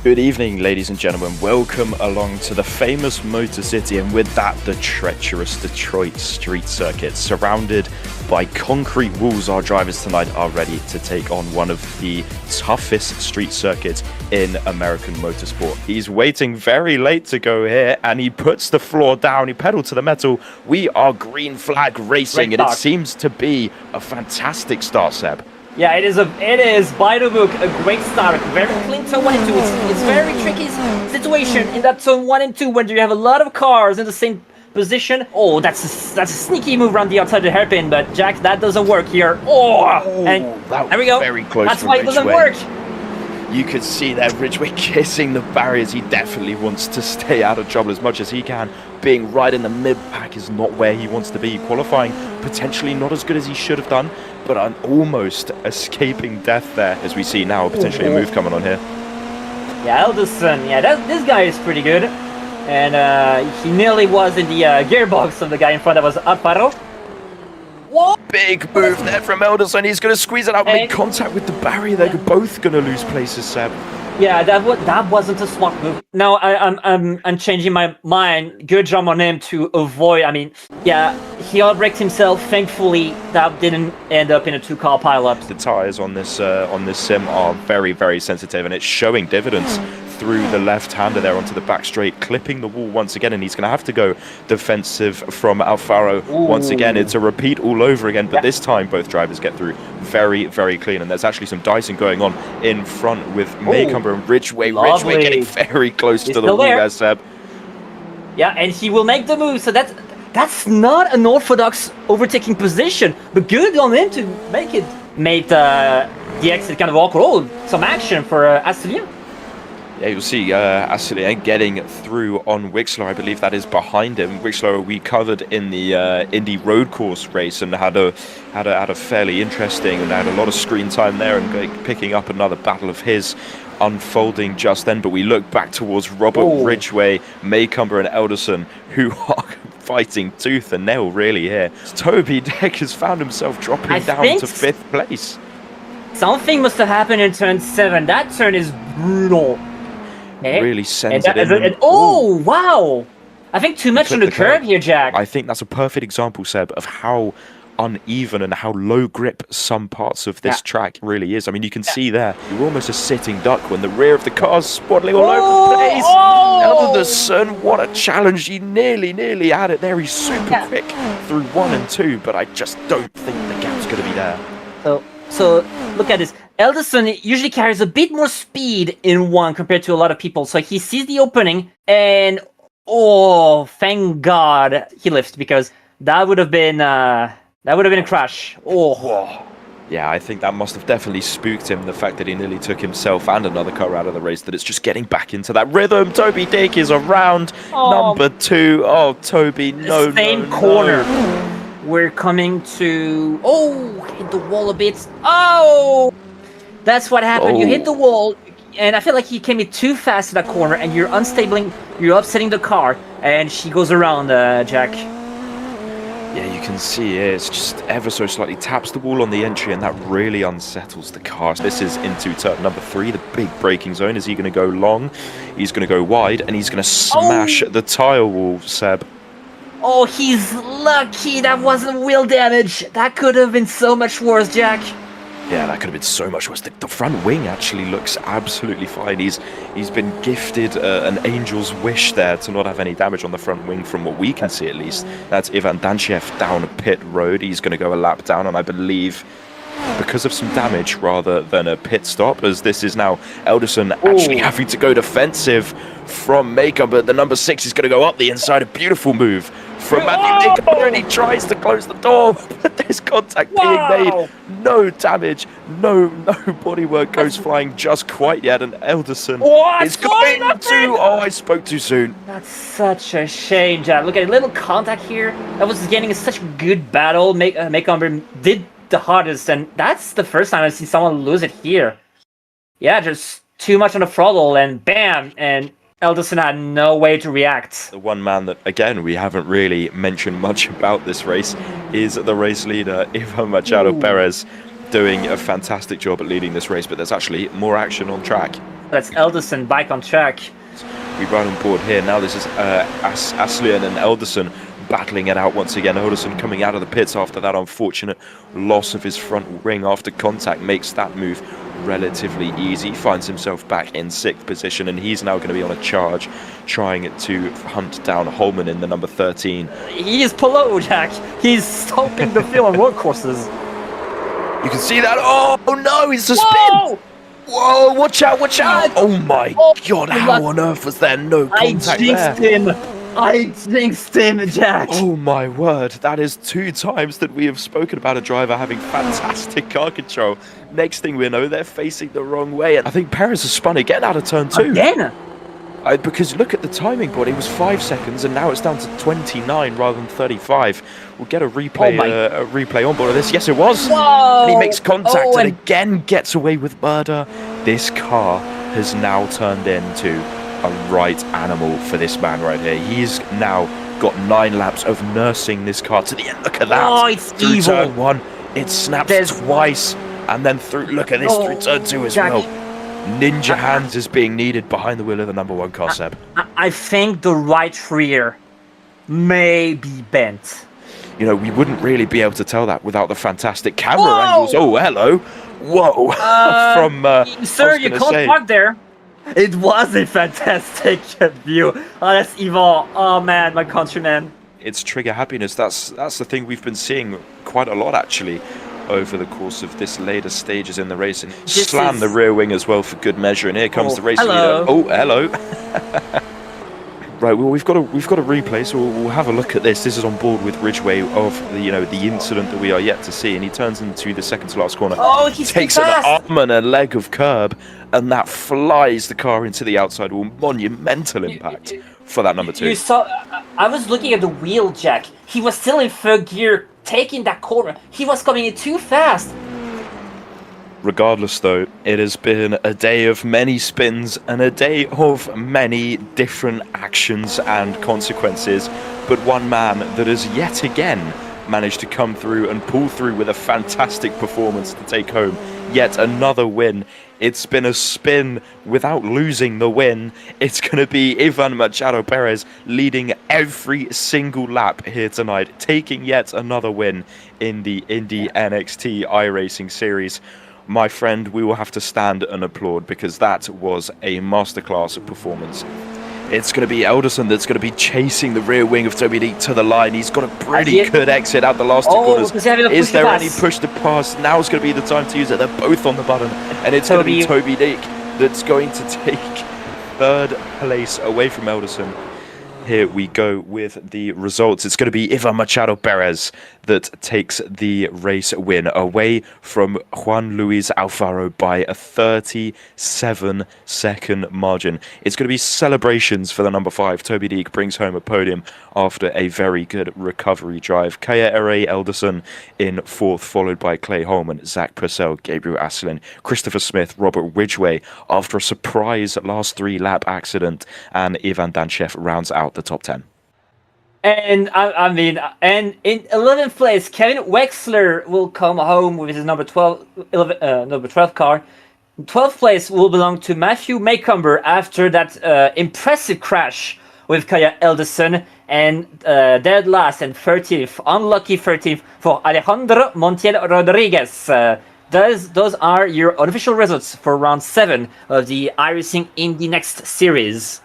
Good evening, ladies and gentlemen. Welcome along to the famous Motor City, and with that, the treacherous Detroit street circuit. Surrounded by concrete walls, our drivers tonight are ready to take on one of the toughest street circuits in American motorsport. He's waiting very late to go here, and he puts the floor down. He pedaled to the metal. We are green flag racing, and it seems to be a fantastic start, Seb. Yeah, it is by the book a great start. Very clean turn 1 and 2. It's very tricky situation in that turn 1 and 2 when you have a lot of cars in the same position. Oh, that's a sneaky move around the outside of the hairpin, but Jack, that doesn't work here. And there we go. Very close. That's why it doesn't work. You could see there Ridgway kissing the barriers. He definitely wants to stay out of trouble as much as he can. Being right in the mid-pack is not where he wants to be. Qualifying potentially not as good as he should have done, but I'm almost escaping death there, as we see now potentially a move coming on here. Yeah, Alderson, this guy is pretty good. And he nearly was in the gearbox of the guy in front that was Alfaro. What? Big move there from Alderson. He's going to squeeze it out, make contact with the barrier. They're both going to lose places, Seb. Yeah, that wasn't a smart move. Now I'm changing my mind. Good job on him to avoid. I mean, yeah, he outbraked himself. Thankfully, that didn't end up in a two-car pileup. The tires on this sim are very, very sensitive, and it's showing dividends through the left-hander there onto the back straight, clipping the wall once again, and he's going to have to go defensive from Alfaro once again. It's a repeat all over again, but this time both drivers get through very, very clean, and there's actually some dicing going on in front with Maycomber and Ridgway. Ridgway getting very close to the wall there, Seb. Yeah, and he will make the move, so that's not an orthodox overtaking position, but good on him to make it. Made the exit kind of awkward. Oh, some action for Astelier. Yeah, you'll see Astelier getting through on Wixler. I believe that is behind him. Wixler we covered in the Indy road course race and had a fairly interesting and had a lot of screen time there, and picking up another battle of his unfolding just then. But we look back towards Robert Ridgway, Maycomber and Alderson, who are fighting tooth and nail really here. Toby Deck has found himself dropping down to 5th place. Something must have happened in turn 7. That turn is brutal. Really sends it in. Oh, wow! I think too much on the curb here, Jack. I think that's a perfect example, Seb, of how uneven and how low grip some parts of this track really is. I mean, you can see there, you're almost a sitting duck when the rear of the car's swaddling all over the place. Alderson, what a challenge. He nearly had it there. He's super quick through 1 and 2, but I just don't think the gap's going to be there. So look at this. Alderson usually carries a bit more speed in 1 compared to a lot of people. So he sees the opening and thank God he lifts, because that would have been a crash. Yeah, I think that must have definitely spooked him, the fact that he nearly took himself and another car out of the race, that it's just getting back into that rhythm. Toby Dick is around number 2. Oh, Toby, no. Same corner. We're coming to... hit the wall a bit. That's what happened. You hit the wall, and I feel like he came in too fast to that corner, and you're unstable. You're upsetting the car, and she goes around, Jack. Yeah, you can see it's just ever so slightly taps the wall on the entry, and that really unsettles the car. This is into turn number 3, the big braking zone. Is he going to go long? He's going to go wide, and he's going to smash the tire wall, Seb. Oh, he's lucky that wasn't wheel damage. That could have been so much worse, Jack. Yeah, that could have been so much worse. The front wing actually looks absolutely fine. He's been gifted an angel's wish there to not have any damage on the front wing, from what we can see at least. That's Ivan Danchev down pit road. He's going to go a lap down, and I believe because of some damage rather than a pit stop, as this is now Alderson actually having to go defensive from Maycomber, but the number 6 is going to go up the inside. A beautiful move from Matthew Maycomber, and he tries to close the door, but there's contact being made. No damage, no bodywork goes flying just quite yet, and Alderson is going to... I spoke too soon. That's such a shame, Jack. Look at a little contact here. That was getting such a good battle. Maycomber did the hardest, and that's the first time I've seen someone lose it here. Yeah, just too much on the throttle, and bam, and Alderson had no way to react. The one man that, again, we haven't really mentioned much about this race is the race leader, Ivan Machado Perez, doing a fantastic job at leading this race, but there's actually more action on track. That's Elderson back on track. We run on board here. Now this is Aslian and Elderson battling it out once again. Elderson coming out of the pits after that unfortunate loss of his front wing after contact makes that move relatively easy. Finds himself back in 6th position, and he's now going to be on a charge trying to hunt down Holman in the number 13. He is Polo, Jack. He's stomping the field on road courses. You can see that. Oh no, it's a Whoa! spin. Whoa, watch out, watch out. Oh my god, how on earth was there no contact there? I jinxed him, Jack. Oh my word, that is 2 times that we have spoken about a driver having fantastic car control. Next thing we know, they're facing the wrong way. And I think Perez has spun again out of turn 2. Again? Because look at the timing board, it was 5 seconds and now it's down to 29 rather than 35. We'll get a replay on board of this. Yes, it was. Whoa! And he makes contact and again gets away with murder. This car has now turned into a right animal for this man right here. He's now got 9 laps of nursing this car to the end. Look at that. Oh, it's through evil. turn 1, it snaps twice and then through, look at this, through turn 2 as well. Ninja hands is being needed behind the wheel of the number 1 car, Seb. I think the right rear may be bent. You know, we wouldn't really be able to tell that without the fantastic camera angles. Oh, hello. Whoa. Sir, you can't park there. It was a fantastic view. Oh, that's evil. Oh, man, my countryman. It's trigger happiness. That's the thing we've been seeing quite a lot, actually, over the course of this later stages in the race. And slam the rear wing as well for good measure. And here comes the race leader. Oh, hello. Right, well, we've got a replay, so we'll have a look at this. This is on board with Ridgway of the incident that we are yet to see, and he turns into the second to last corner. Oh, he's takes an arm and a leg of curb, and that flies the car into the outside wall. Monumental impact for that number 2. You saw. I was looking at the wheel, Jack. He was still in 3rd gear, taking that corner. He was coming in too fast. Regardless, though, it has been a day of many spins and a day of many different actions and consequences, but one man that has yet again managed to come through and pull through with a fantastic performance to take home yet another win. It's been a spin without losing the win. It's going to be Ivan Machado Perez leading every single lap here tonight, taking yet another win in the Indy NXT iRacing series. My friend, we will have to stand and applaud because that was a masterclass of performance. It's going to be Elderson that's going to be chasing the rear wing of Toby Leak to the line. He's got a pretty good exit out the last 2 corners. Is there any push to pass? Now's going to be the time to use it. They're both on the button. And it's going to be Toby Leak that's going to take 3rd place away from Elderson. Here we go with the results. It's going to be Ivan Machado Perez that takes the race win away from Juan Luis Alfaro by a 37-second margin. It's going to be celebrations for the number 5. Toby Leak brings home a podium after a very good recovery drive. Kaya Ere Elderson in 4th, followed by Clay Holman, Zach Purcell, Gabriel Asselin, Christopher Smith, Robert Ridgway after a surprise last 3-lap accident, and Ivan Danchev rounds out the top 10. And and in 11th place, Kevin Wexler will come home with his number 12 car. 12th place will belong to Matthew Maycomber after that impressive crash with Kaya Elderson, and dead last and 13th, unlucky 13th for Alejandro Montiel Rodriguez. Those are your unofficial results for round 7 of the iRacing Indy NXT series.